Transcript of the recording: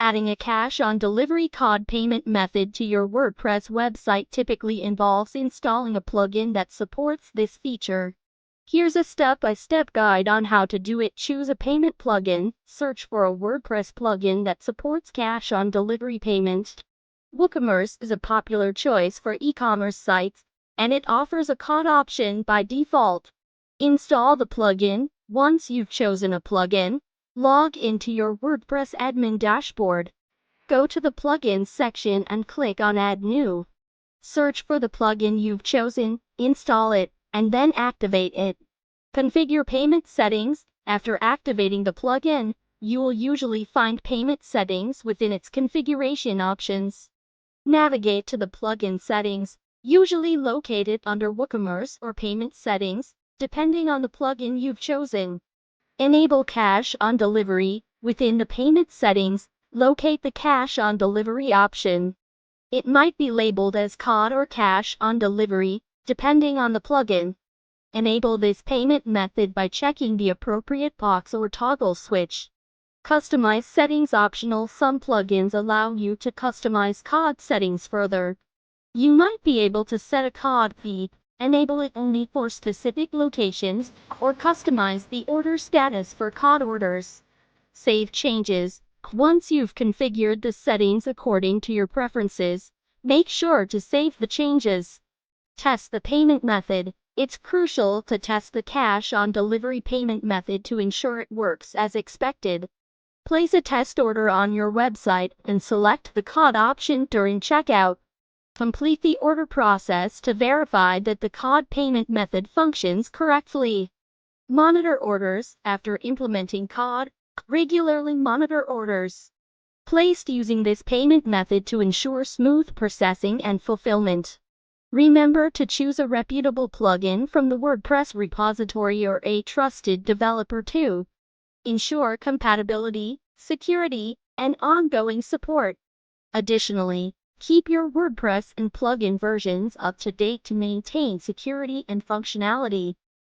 Adding a cash-on-delivery card payment method to your WordPress website typically involves installing a plugin that supports this feature. Here's a step-by-step guide on how to do it. Choose a payment plugin. Search for a WordPress plugin that supports cash-on-delivery payments. WooCommerce is a popular choice for e-commerce sites, and it offers a card option by default. Install the plugin. Once you've chosen a plugin, log into your WordPress admin dashboard. Go to the Plugins section and click on Add New. Search for the plugin you've chosen, install it, and then activate it. Configure payment settings. After activating the plugin, you will usually find payment settings within its configuration options. Navigate to the plugin settings, usually located under WooCommerce or Payment Settings, depending on the plugin you've chosen. Enable Cash on Delivery. Within the Payment Settings, locate the Cash on Delivery option. It might be labeled as Card or Cash on Delivery, depending on the plugin. Enable this payment method by checking the appropriate box or toggle switch. Customize settings optional. Some plugins allow you to customize card settings further. You might be able to set a card fee, enable it only for specific locations, or customize the order status for card orders. Save changes. Once you've configured the settings according to your preferences, make sure to save the changes. Test the payment method. It's crucial to test the cash-on-delivery payment method to ensure it works as expected. Place a test order on your website and select the card option during checkout. Complete the order process to verify that the card payment method functions correctly. Monitor orders. After implementing card, regularly monitor orders placed using this payment method to ensure smooth processing and fulfillment. Remember to choose a reputable plugin from the WordPress repository or a trusted developer to ensure compatibility, security, and ongoing support. Additionally, keep your WordPress and plugin versions up to date to maintain security and functionality.